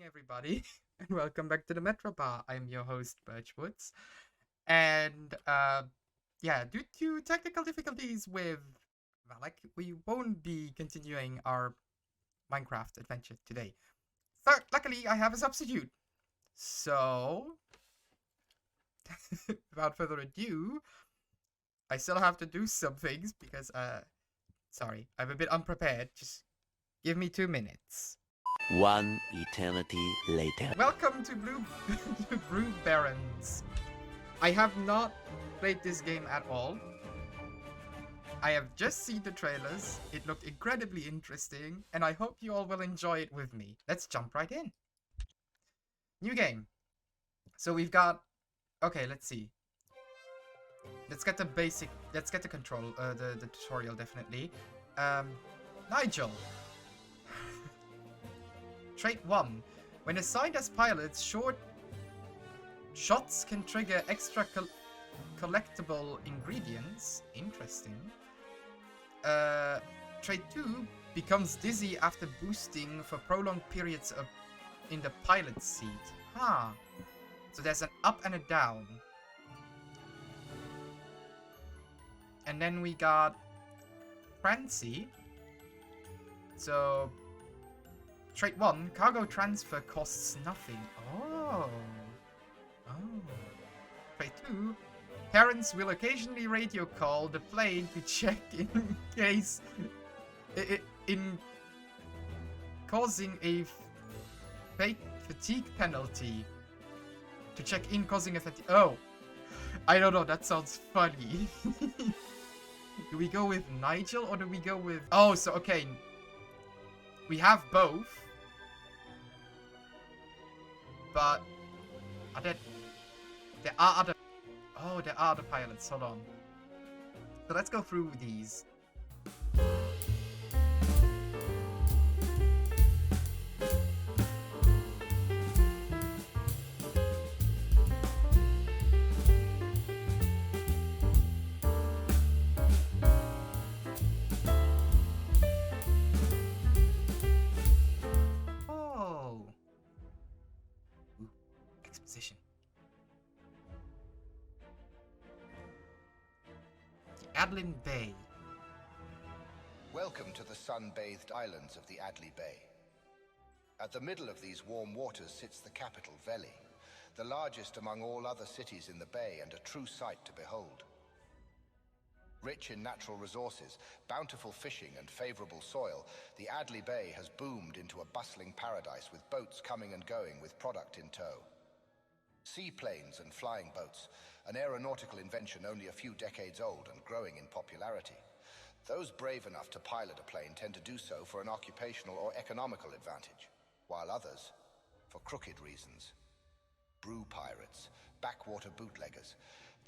everybody, and welcome back to the Metro Bar. I'm your host, Birchwoods. And, yeah, due to technical difficulties with Valak, we won't be continuing our Minecraft adventure today. So, luckily, I have a substitute. So, without further ado, I still have to do some things because, sorry, I'm a bit unprepared. Just give me 2 minutes. One eternity later. Welcome to Brew Barons. I have not played this game at all. I have just seen the trailers. It looked incredibly interesting, and I hope you all will enjoy it with me. Let's jump right in. New game. So we've got... Okay, let's see. Let's get the basic... Let's get the control, the tutorial, definitely. Nigel. Trait 1. When assigned as pilots, shots can trigger extra collectible ingredients. Interesting. Trait 2. Becomes dizzy after boosting for prolonged periods in the pilot seat. Huh. So there's an up and a down. And then we got Francie. So... Trait 1, cargo transfer costs nothing. Oh. Trait 2, parents will occasionally radio call the plane to check in case... in causing a fatigue penalty. To check in causing a fatigue... Oh. I don't know, that sounds funny. Do we go with Nigel or do we go with... Oh, so okay. We have both. But there are other... Oh, there are other pilots. Hold on. So let's go through these. Adly Bay. Welcome to the sun-bathed islands of the Adly Bay. At the middle of these warm waters sits the capital, Veli, the largest among all other cities in the bay and a true sight to behold. Rich in natural resources, bountiful fishing and favorable soil, the Adly Bay has boomed into a bustling paradise with boats coming and going with product in tow. Seaplanes and flying boats, an aeronautical invention only a few decades old and growing in popularity. Those brave enough to pilot a plane tend to do so for an occupational or economical advantage, while others, for crooked reasons. Brew pirates, backwater bootleggers.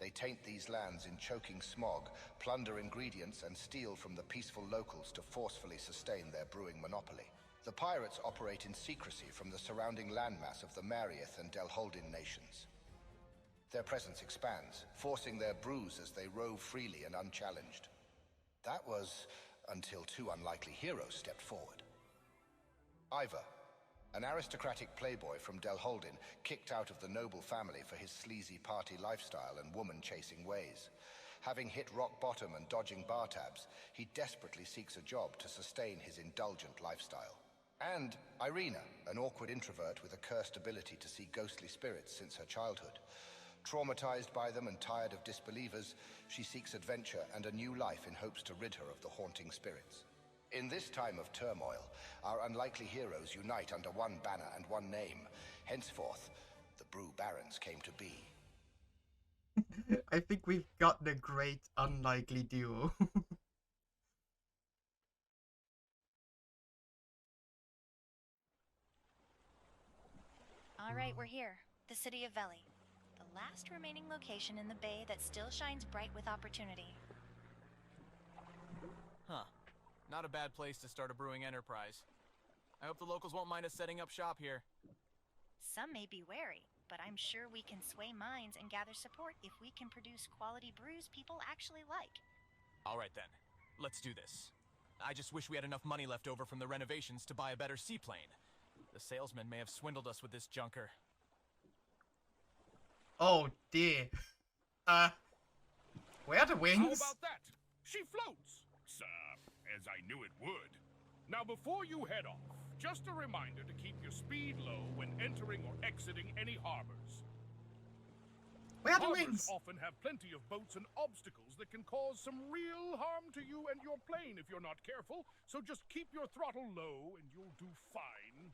They taint these lands in choking smog, plunder ingredients and steal from the peaceful locals to forcefully sustain their brewing monopoly. The pirates operate in secrecy from the surrounding landmass of the Maryith and Delholdin Nations. Their presence expands, forcing their brews as they rove freely and unchallenged. That was until two unlikely heroes stepped forward. Ivor, an aristocratic playboy from Delholdin, kicked out of the noble family for his sleazy party lifestyle and woman-chasing ways. Having hit rock bottom and dodging bar tabs, he desperately seeks a job to sustain his indulgent lifestyle. And Irina, an awkward introvert with a cursed ability to see ghostly spirits since her childhood. Traumatized by them and tired of disbelievers, she seeks adventure and a new life in hopes to rid her of the haunting spirits. In this time of turmoil, our unlikely heroes unite under one banner and one name. Henceforth, the Brew Barons came to be. I think we've got the great unlikely duo. All right, we're here. The city of Veli. The last remaining location in the bay that still shines bright with opportunity. Huh. Not a bad place to start a brewing enterprise. I hope the locals won't mind us setting up shop here. Some may be wary, but I'm sure we can sway minds and gather support if we can produce quality brews people actually like. All right then. Let's do this. I just wish we had enough money left over from the renovations to buy a better seaplane. The salesman may have swindled us with this junker. Oh dear. Where are the wings? How about that? She floats! Sir, as I knew it would. Now before you head off, just a reminder to keep your speed low when entering or exiting any harbors. Where are the Harbors wings? often have plenty of boats and obstacles that can cause some real harm to you and your plane if you're not careful, so just keep your throttle low and you'll do fine.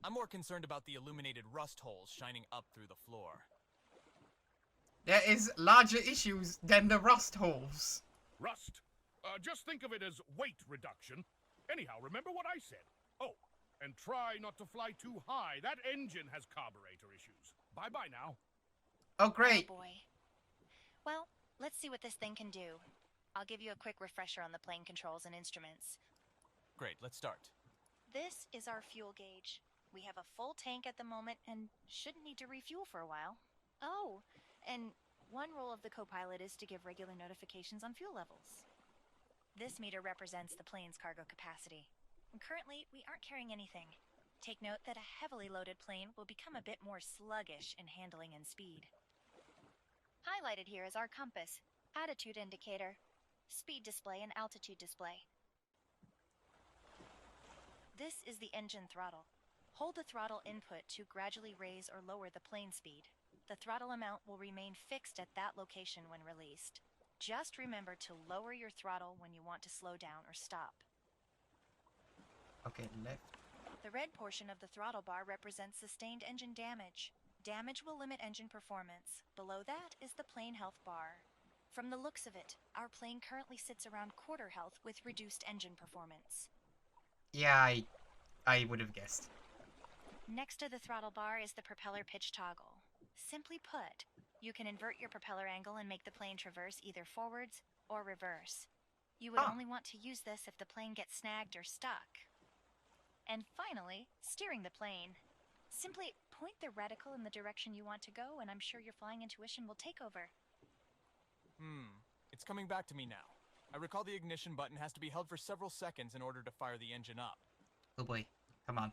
I'm more concerned about the illuminated rust holes shining up through the floor. There is larger issues than the rust holes. Rust? Just think of it as weight reduction. Anyhow, remember what I said. Oh, and try not to fly too high. That engine has carburetor issues. Bye-bye now. Oh great. Oh boy. Well, let's see what this thing can do. I'll give you a quick refresher on the plane controls and instruments. Great, let's start. This is our fuel gauge. We have a full tank at the moment and shouldn't need to refuel for a while. Oh, and one role of the co-pilot is to give regular notifications on fuel levels. This meter represents the plane's cargo capacity. Currently, we aren't carrying anything. Take note that a heavily loaded plane will become a bit more sluggish in handling and speed. Highlighted here is our compass, attitude indicator, speed display, and altitude display. This is the engine throttle. Hold the throttle input to gradually raise or lower the plane speed. The throttle amount will remain fixed at that location when released. Just remember to lower your throttle when you want to slow down or stop. Okay, left. The red portion of the throttle bar represents sustained engine damage. Damage will limit engine performance. Below that is the plane health bar. From the looks of it, our plane currently sits around quarter health with reduced engine performance. Yeah, I would have guessed. Next to the throttle bar is the propeller pitch toggle. Simply put, you can invert your propeller angle and make the plane traverse either forwards or reverse. You would only want to use this if the plane gets snagged or stuck. And finally, steering the plane. Simply point the reticle in the direction you want to go, and I'm sure your flying intuition will take over. It's coming back to me now. I recall the ignition button has to be held for several seconds in order to fire the engine up. Oh boy, come on.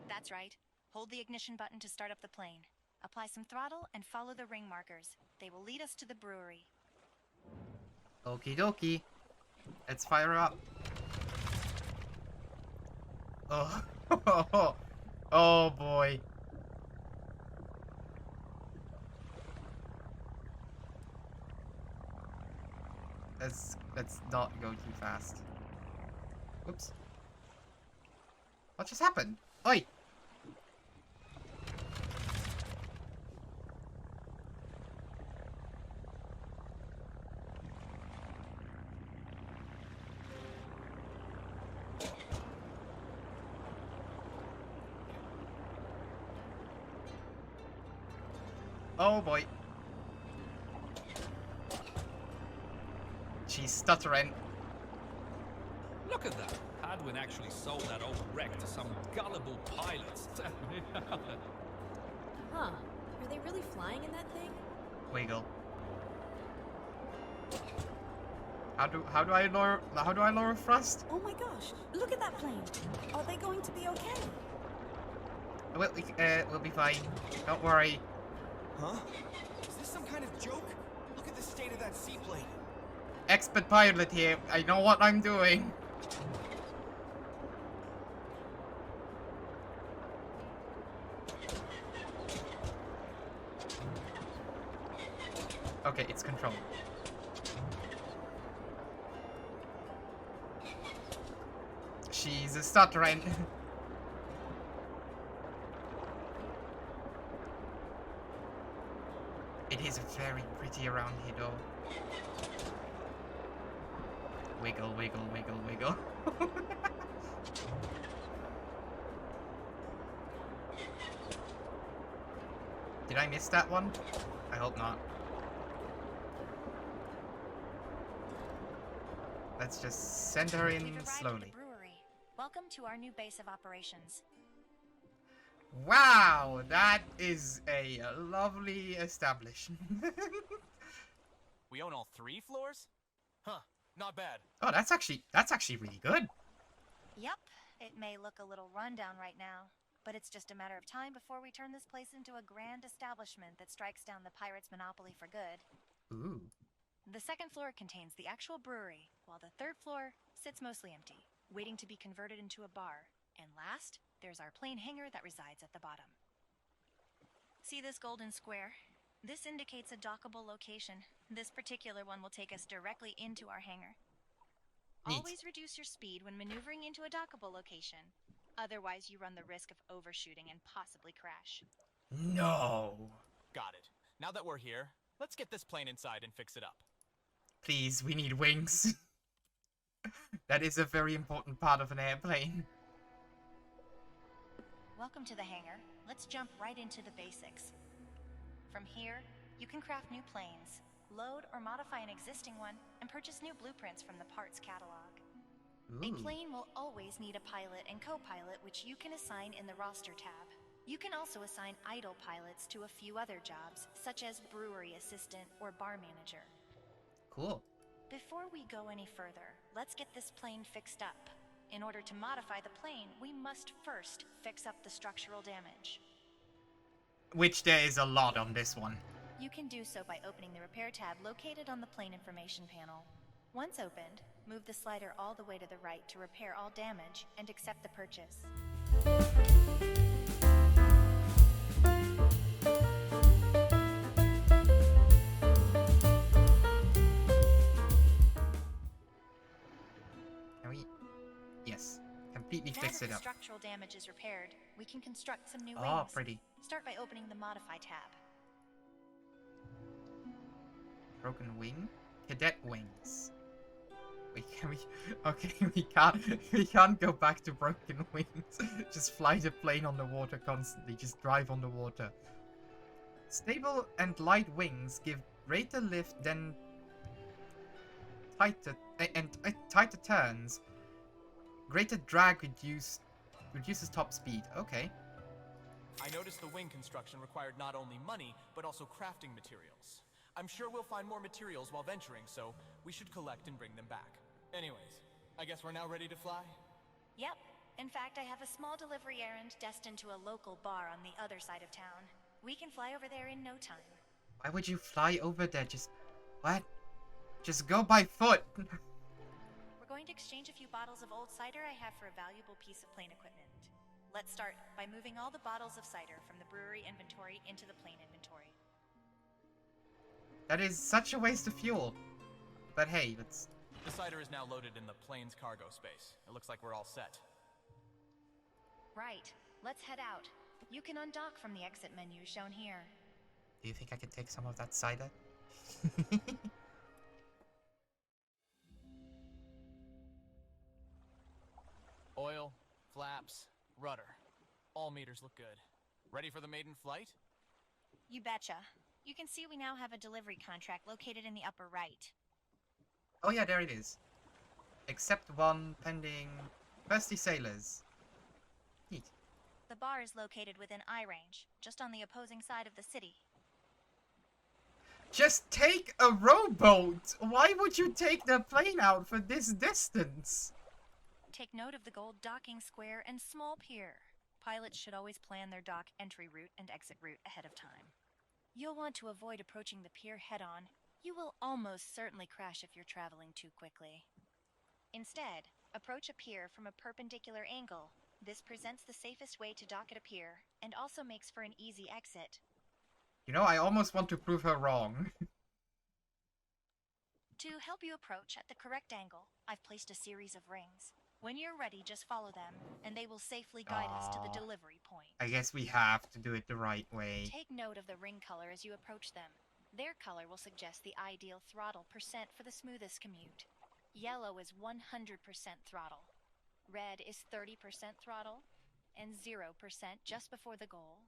That's right. Hold the ignition button to start up the plane. Apply some throttle and follow the ring markers. They will lead us to the brewery. Okie dokie. Let's fire up. Oh, oh boy. Let's not go too fast. Oops. What just happened? Oi! Oh boy. She's stuttering. Look at that. Hadwin actually sold that old wreck to some gullible pilots. Huh. Are they really flying in that thing? Wiggle. How do I lower thrust? Oh my gosh, look at that plane. Are they going to be okay? We'll be fine. Don't worry. Huh? Is this some kind of joke? Look at the state of that seaplane. Expert pilot here. I know what I'm doing. Okay, it's controlled. She's stuttering. It is very pretty around here, though. Wiggle, wiggle, wiggle, wiggle. Did I miss that one? I hope not. Let's just send her in We've arrived slowly. at the brewery. Welcome to our new base of operations. Wow, that is a lovely establishment. We own all 3 floors? Huh, not bad. Oh, that's actually really good. Yup, It may look a little rundown right now, but it's just a matter of time before we turn this place into a grand establishment that strikes down the pirates' monopoly for good. Ooh. The second floor contains the actual brewery, while the third floor sits mostly empty, waiting to be converted into a bar. And last, there's our plane hangar that resides at the bottom. See this golden square? This indicates a dockable location. This particular one will take us directly into our hangar. Neat. Always reduce your speed when maneuvering into a dockable location. Otherwise, you run the risk of overshooting and possibly crash. No. Got it. Now that we're here, let's get this plane inside and fix it up. Please, we need wings. That is a very important part of an airplane. Welcome to the hangar. Let's jump right into the basics. From here, you can craft new planes, load or modify an existing one, and purchase new blueprints from the parts catalog. A Ooh. plane will always need a pilot and co-pilot, which you can assign in the roster tab. You can also assign idle pilots to a few other jobs, such as brewery assistant or bar manager. Cool. Before we go any further, let's get this plane fixed up. In order to modify the plane, we must first fix up the structural damage. Which there is a lot on this one. You can do so by opening the repair tab located on the plane information panel. Once opened, move the slider all the way to the right to repair all damage and accept the purchase. Can we? Yes. Completely Now fix that it the up. structural damage is repaired, we can construct some new wings. Oh, pretty. Start by opening the Modify tab. Broken wing? Cadet wings. Okay, we can't go back to broken wings. Just fly the plane on the water constantly. Just drive on the water. Stable and light wings give greater lift than tighter turns. Greater drag reduces top speed. Okay. I noticed the wing construction required not only money, but also crafting materials. I'm sure we'll find more materials while venturing, so we should collect and bring them back. Anyways, I guess we're now ready to fly? Yep. In fact, I have a small delivery errand destined to a local bar on the other side of town. We can fly over there in no time. Why would you fly over there? What? Just go by foot. We're going to exchange a few bottles of old cider I have for a valuable piece of plane equipment. Let's start by moving all the bottles of cider from the brewery inventory into the plane inventory. That is such a waste of fuel. But hey, let's... The cider is now loaded in the plane's cargo space. It looks like we're all set. Right. Let's head out. You can undock from the exit menu shown here. Do you think I can take some of that cider? Oil, flaps, rudder. All meters look good. Ready for the maiden flight? You betcha. You can see we now have a delivery contract located in the upper right. Oh yeah, there it is. Except one pending thirsty sailors. Neat. The bar is located within eye range, just on the opposing side of the city. Just take a rowboat! Why would you take the plane out for this distance? Take note of the gold docking square and small pier. Pilots should always plan their dock entry route and exit route ahead of time. You'll want to avoid approaching the pier head-on. You will almost certainly crash if you're traveling too quickly. Instead, approach a pier from a perpendicular angle. This presents the safest way to dock at a pier, and also makes for an easy exit. You know, I almost want to prove her wrong. To help you approach at the correct angle, I've placed a series of rings. When you're ready, just follow them, and they will safely guide us to the delivery point. I guess we have to do it the right way. Take note of the ring color as you approach them. Their color will suggest the ideal throttle percent for the smoothest commute. Yellow is 100% throttle. Red is 30% throttle, and 0% just before the goal.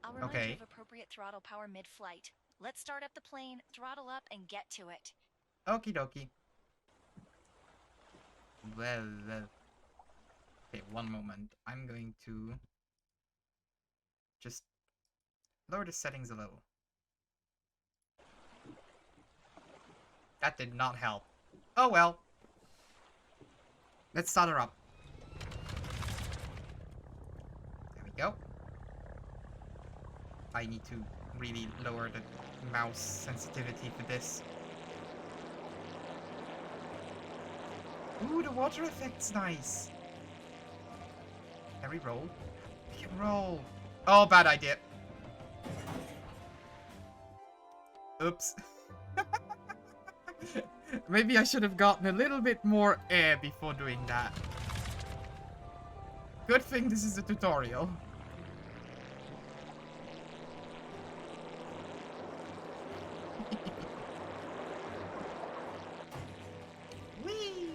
I'll remind you of appropriate throttle power mid-flight. Let's start up the plane, throttle up, and get to it. Okie dokie. Well, okay, one moment. I'm going to just lower the settings a little. That did not help. Oh well. Let's start her up. go. I need to really lower the mouse sensitivity for this. Ooh, the water effect's nice. Can we roll? We can roll. Oh, bad idea. Oops. Maybe I should have gotten a little bit more air before doing that. Good thing this is a tutorial. Whee!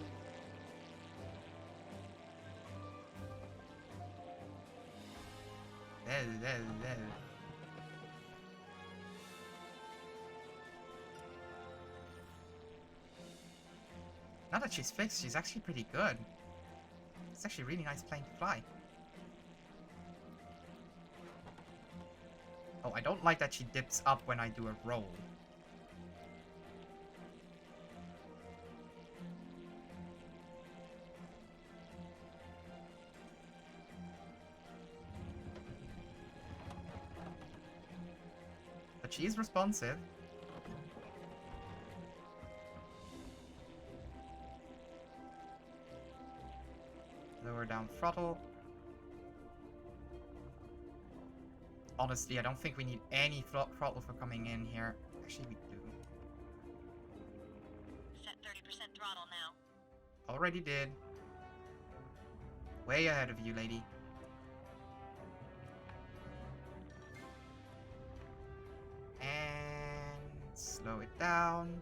There. Now that she's fixed, she's actually pretty good. It's actually a really nice plane to fly. Oh, I don't like that she dips up when I do a roll. But she is responsive. Lower down throttle. Honestly, I don't think we need any throttle for coming in here. Actually, we do. Set 30% throttle now. Already did. Way ahead of you, lady. And slow it down.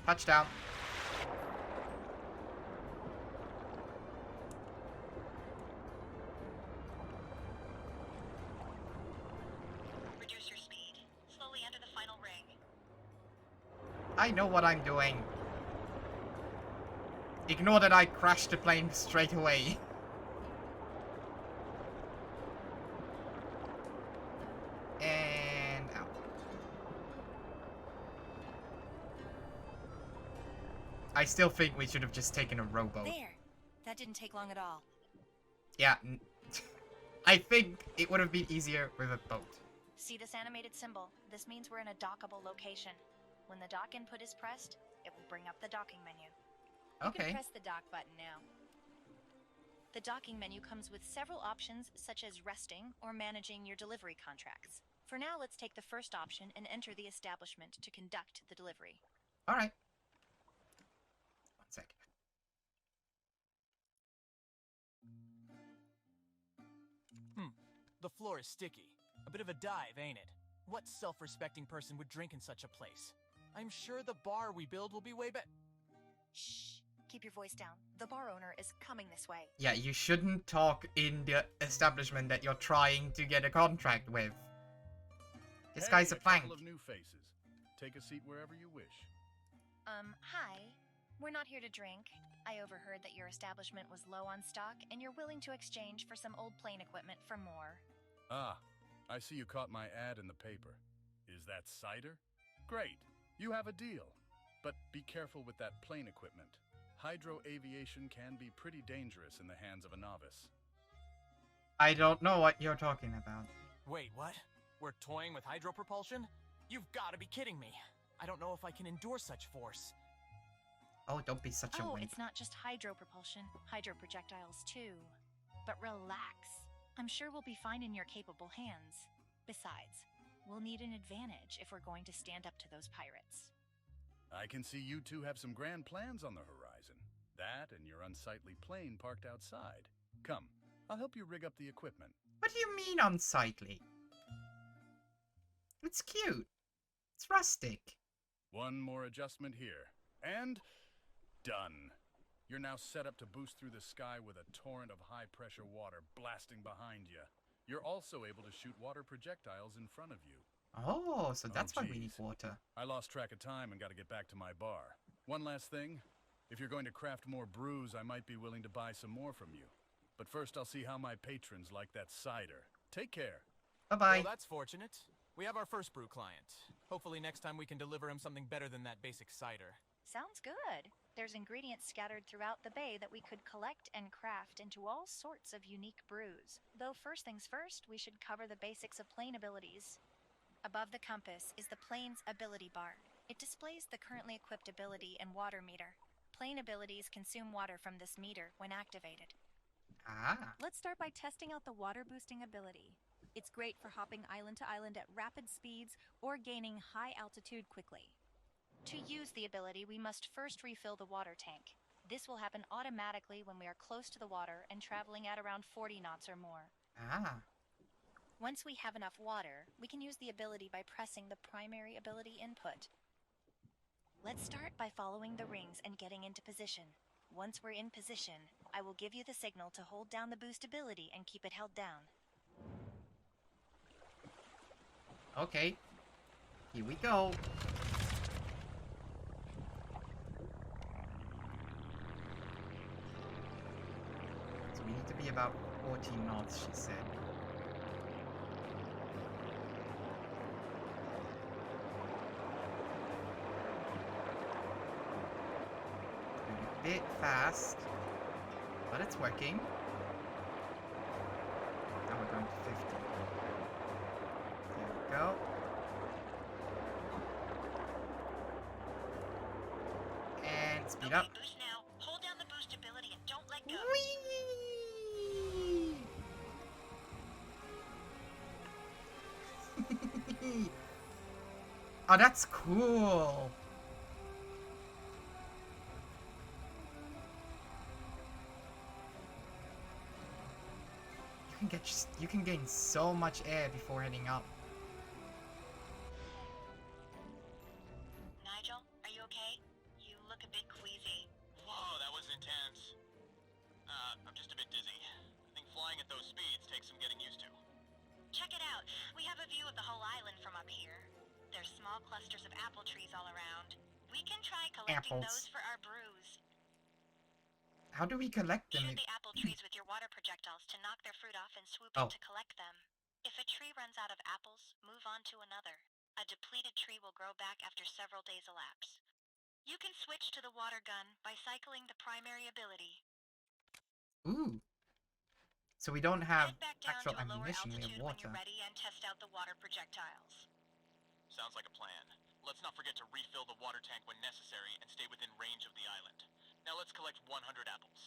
Touchdown. Reduce your speed. Slowly enter the final ring. I know what I'm doing. Ignore that I crashed the plane straight away. And out. I still think we should have just taken a rowboat. There. That didn't take long at all. Yeah. I think it would have been easier with a boat. See this animated symbol? This means we're in a dockable location. When the dock input is pressed, it will bring up the docking menu. You Okay. can press the dock button now. The docking menu comes with several options such as resting or managing your delivery contracts. For now, let's take the first option and enter the establishment to conduct the delivery. Alright. One sec. The floor is sticky. A bit of a dive, ain't it? What self-respecting person would drink in such a place? I'm sure the bar we build will be way better. Shh. Keep your voice down. The bar owner is coming this way. Yeah, you shouldn't talk in the establishment that you're trying to get a contract with. This guy's a plank. Couple of new faces. Take a seat wherever you wish. Hi. We're not here to drink. I overheard that your establishment was low on stock and you're willing to exchange for some old plane equipment for more. Ah, I see you caught my ad in the paper. Is that cider? Great. You have a deal. But be careful with that plane equipment. Hydro aviation can be pretty dangerous in the hands of a novice. I don't know what you're talking about. Wait, what? We're toying with hydropropulsion? You've got to be kidding me. I don't know if I can endure such force. Oh, don't be such a Oh, wimp. it's not just hydro propulsion, hydro projectiles too. But relax. I'm sure we'll be fine in your capable hands. Besides, we'll need an advantage if we're going to stand up to those pirates. I can see you two have some grand plans on the horizon. That and your unsightly plane parked outside. Come, I'll help you rig up the equipment. What do you mean unsightly? It's cute. It's rustic. One more adjustment here. And done. You're now set up to boost through the sky with a torrent of high-pressure water blasting behind you. You're also able to shoot water projectiles in front of you. Oh, so that's why we need geez. water. I lost track of time and got to get back to my bar. One last thing. If you're going to craft more brews, I might be willing to buy some more from you. But first I'll see how my patrons like that cider. Take care. Bye-bye. Well, that's fortunate. We have our first brew client. Hopefully next time we can deliver him something better than that basic cider. Sounds good. There's ingredients scattered throughout the bay that we could collect and craft into all sorts of unique brews. Though first things first, we should cover the basics of plane abilities. Above the compass is the plane's ability bar. It displays the currently equipped ability and water meter. Plane abilities consume water from this meter when activated. Ah. Let's start by testing out the water boosting ability. It's great for hopping island to island at rapid speeds or gaining high altitude quickly. To use the ability, we must first refill the water tank. This will happen automatically when we are close to the water and traveling at around 40 knots or more. Ah. Once we have enough water, we can use the ability by pressing the primary ability input. Let's start by following the rings and getting into position. Once we're in position, I will give you the signal to hold down the boost ability and keep it held down. Okay. Here we go. So we need to be about 14 knots, she said. A bit fast, but it's working. Now we're going to 50. There we go. And speed up. Boost now. Hold down the boost ability and don't let go. Whee! Oh, that's cool. You can gain so much air before heading up. Nigel, are you okay? You look a bit queasy. Whoa, that was intense. I'm just a bit dizzy. I think flying at those speeds takes some getting used to. Check it out. We have a view of the whole island from up here. There's small clusters of apple trees all around. We can try collecting Apples. those for our brews. How do we collect them? Shoot the apple trees with your water projectiles to knock their fruit off and swoop Oh. in to collect them. If a tree runs out of apples, move on to another. A depleted tree will grow back after several days elapse. You can switch to the water gun by cycling the primary ability. Ooh. So we don't have Head back down actual to a lower ammunition, we have altitude when water. you're ready and test out the water projectiles. Sounds like a plan. Let's not forget to refill the water tank when necessary and stay within range of the island. Now let's collect 100 apples.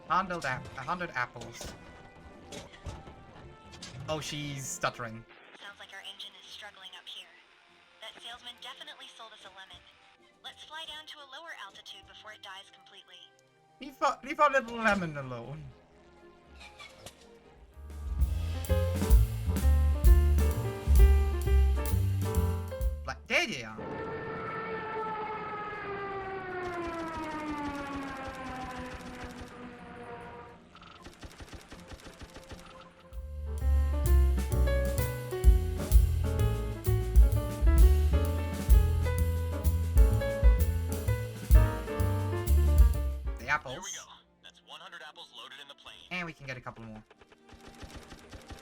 100 apples. Oh, she's stuttering. Sounds like our engine is struggling up here. That salesman definitely sold us a lemon. Let's fly down to a lower altitude before it dies completely. Leave our little lemon alone. Like, there you are. The apples. There we go. That's 100 apples loaded in the plane. And we can get a couple more.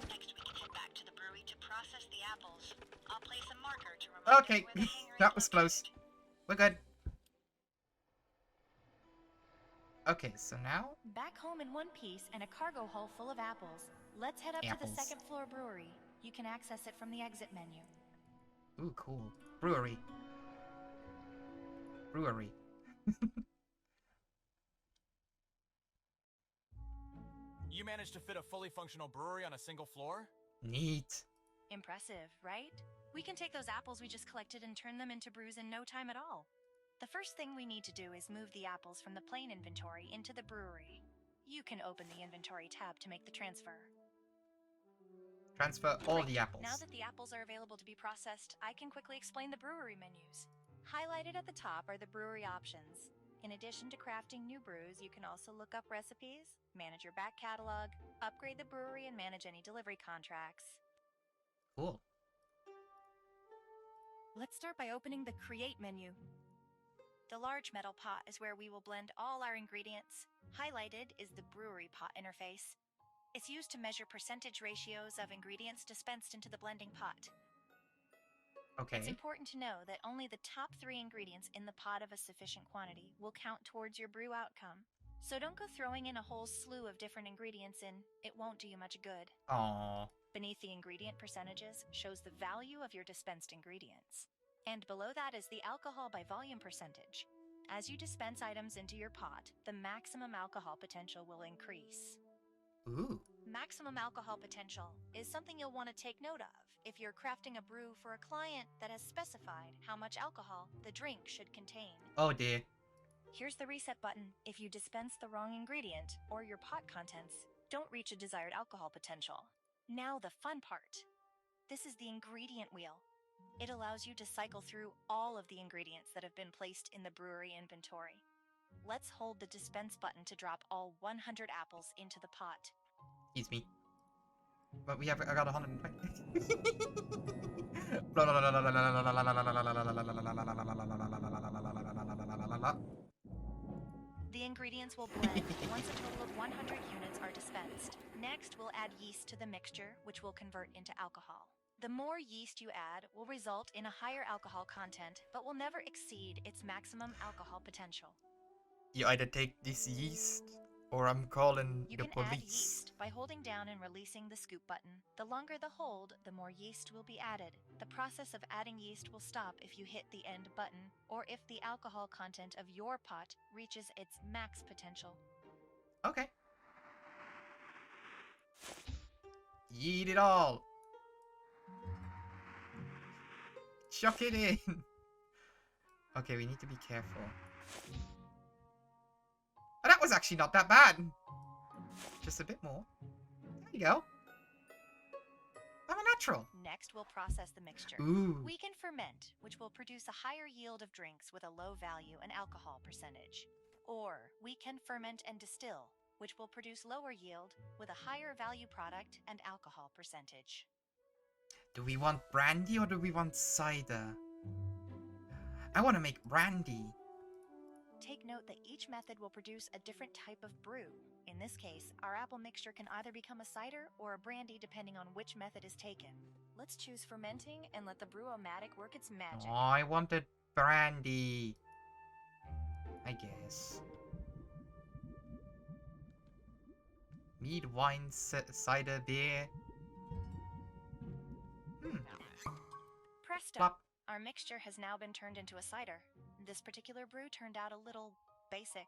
Next, we can head back to the brewery to process the apples. I'll place a marker to remind us Okay, where the hangar that is was close. located. We're good. Okay, so now Back home in one piece and a cargo hull full of apples. Let's head up to Apples. the second floor brewery. You can access it from the exit menu. ooh, cool. Brewery. Brewery. You managed to fit a fully functional brewery on a single floor? Neat. Impressive, right? We can take those apples we just collected and turn them into brews in no time at all. The first thing we need to do is move the apples from the plane inventory into the brewery. You can open the inventory tab to make the transfer. Transfer all Great. the apples. Now that the apples are available to be processed, I can quickly explain the brewery menus. Highlighted at the top are the brewery options. In addition to crafting new brews, you can also look up recipes, manage your back catalog, upgrade the brewery, and manage any delivery contracts. Cool. Let's start by opening the Create menu. The large metal pot is where we will blend all our ingredients. Highlighted is the brewery pot interface. It's used to measure percentage ratios of ingredients dispensed into the blending pot. Okay. It's important to know that only the top 3 ingredients in the pot of a sufficient quantity will count towards your brew outcome. So don't go throwing in a whole slew of different ingredients it won't do you much good. Aww. Beneath the ingredient percentages shows the value of your dispensed ingredients. And below that is the alcohol by volume percentage. As you dispense items into your pot, the maximum alcohol potential will increase. Ooh. Maximum alcohol potential is something you'll want to take note of if you're crafting a brew for a client that has specified how much alcohol the drink should contain. Oh dear. Here's the reset button if you dispense the wrong ingredient or your pot contents don't reach a desired alcohol potential. Now the fun part. This is the ingredient wheel. It allows you to cycle through all of the ingredients that have been placed in the brewery inventory. Let's hold the dispense button to drop all 100 apples into the pot. Excuse me. But I got 120. The ingredients will blend once a total of 100 units are dispensed. Next, we'll add yeast to the mixture, which will convert into alcohol. The more yeast you add will result in a higher alcohol content, but will never exceed its maximum alcohol potential. You either take this yeast, or I'm calling You the can police. add yeast by holding down and releasing the scoop button. The longer the hold, the more yeast will be added. The process of adding yeast will stop if you hit the end button, or if the alcohol content of your pot reaches its max potential. Okay. Yeet it all. Chuck it in. Okay, we need to be careful. Oh, that was actually not that bad. Just a bit more. There you go. I'm a natural. Next, we'll process the mixture. Ooh. We can ferment, which will produce a higher yield of drinks with a low value and alcohol percentage. Or we can ferment and distill, which will produce lower yield with a higher value product and alcohol percentage. Do we want brandy or do we want cider? I want to make brandy. Take note that each method will produce a different type of brew. In this case, our apple mixture can either become a cider or a brandy depending on which method is taken. Let's choose fermenting and let the brew-o-matic work its magic. Oh, I wanted brandy. I guess. Mead, wine, cider, beer. Presto! Plop. Our mixture has now been turned into a cider. This particular brew turned out a little basic,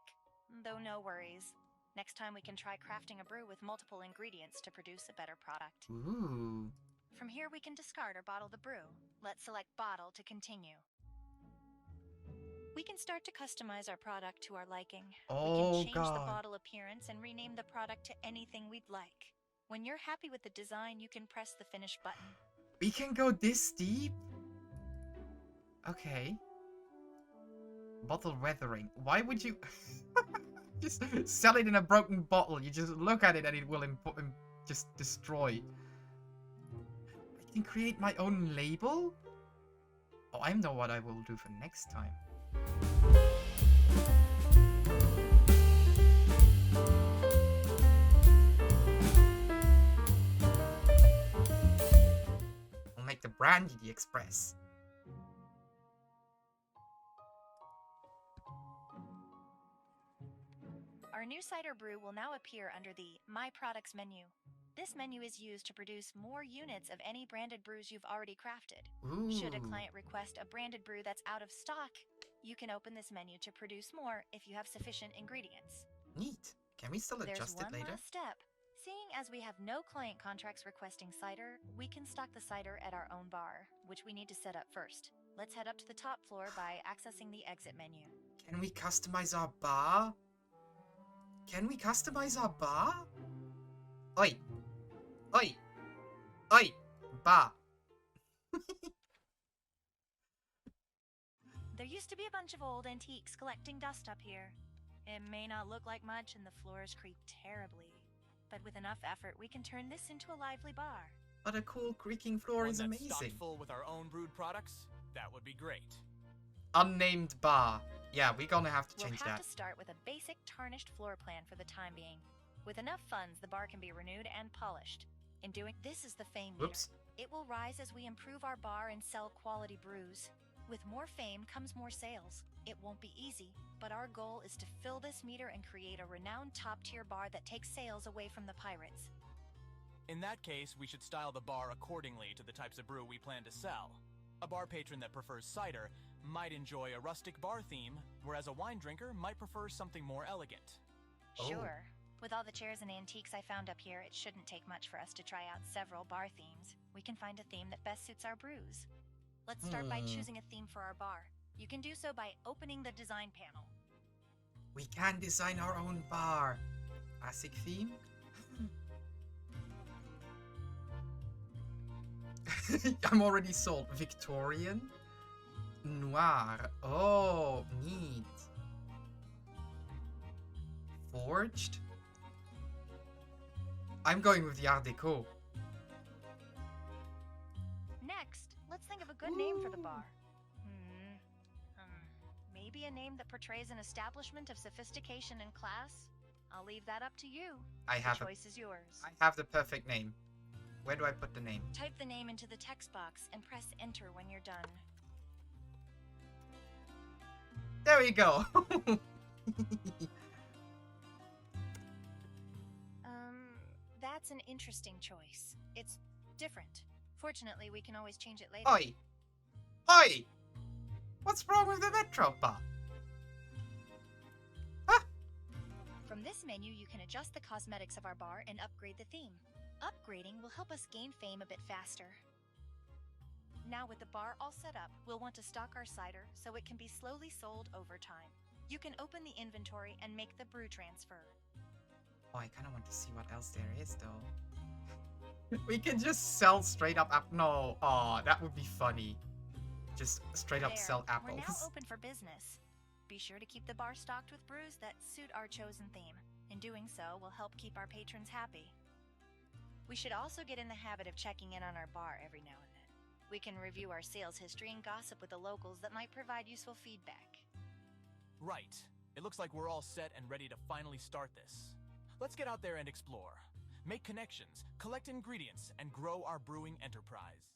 though no worries. Next time we can try crafting a brew with multiple ingredients to produce a better product. Ooh. From here we can discard or bottle the brew. Let's select bottle to continue. We can start to customize our product to our liking. Oh, we can change the God. bottle appearance and rename the product to anything we'd like. When you're happy with the design, you can press the finish button. We can go this deep? Okay. Bottle weathering. Why would you just sell it in a broken bottle? You just look at it and it will just destroy. I can create my own label? Oh, I know what I will do for next time. I'll make the brandy the express. Our new cider brew will now appear under the My Products menu. This menu is used to produce more units of any branded brews you've already crafted. Ooh. Should a client request a branded brew that's out of stock, you can open this menu to produce more if you have sufficient ingredients. Neat. Can we still adjust it There's one later? last step. Seeing as we have no client contracts requesting cider, we can stock the cider at our own bar, which we need to set up first. Let's head up to the top floor by accessing the exit menu. Can we customize our bar? Can we customize our bar? Oi! Oi! Oi! Bar! There used to be a bunch of old antiques collecting dust up here. It may not look like much and the floors creak terribly, but with enough effort we can turn this into a lively bar. But a cool creaking floor is One that's amazing. stocked full with our own brewed products? That would be great. Unnamed bar. Yeah, we're gonna have to change We'll have that. to start with a basic tarnished floor plan for the time being. With enough funds, the bar can be renewed and polished. In doing this is the fame meter. Whoops. It will rise as we improve our bar and sell quality brews. With more fame comes more sales. It won't be easy, but our goal is to fill this meter and create a renowned top-tier bar that takes sales away from the pirates. In that case, we should style the bar accordingly to the types of brew we plan to sell. A bar patron that prefers cider might enjoy a rustic bar theme, whereas a wine drinker might prefer something more elegant. Oh. Sure. With all the chairs and antiques I found up here, it shouldn't take much for us to try out several bar themes. We can find a theme that best suits our brews. Let's start by choosing a theme for our bar. You can do so by opening the design panel. We can design our own bar. Classic theme? I'm already sold. Victorian? Noir. Oh, neat. Forged? I'm going with the Art Deco. Next, let's think of a good name for the bar. Maybe a name that portrays an establishment of sophistication and class? I'll leave that up to you. The choice is yours. I have the perfect name. Where do I put the name? Type the name into the text box and press enter when you're done. There we go. That's an interesting choice. It's different. Fortunately, we can always change it later. Oi! Oi! What's wrong with the Metro bar? Huh? From this menu, you can adjust the cosmetics of our bar and upgrade the theme. Upgrading will help us gain fame a bit faster. Now with the bar all set up, we'll want to stock our cider so it can be slowly sold over time. You can open the inventory and make the brew transfer. Oh, I kind of want to see what else there is, though. We can just sell straight up no. Oh, that would be funny. Just straight up sell apples. We're now open for business. Be sure to keep the bar stocked with brews that suit our chosen theme. In doing so, will help keep our patrons happy. We should also get in the habit of checking in on our bar every now and then. We can review our sales history and gossip with the locals that might provide useful feedback. Right. It looks like we're all set and ready to finally start this. Let's get out there and explore. Make connections, collect ingredients, and grow our brewing enterprise.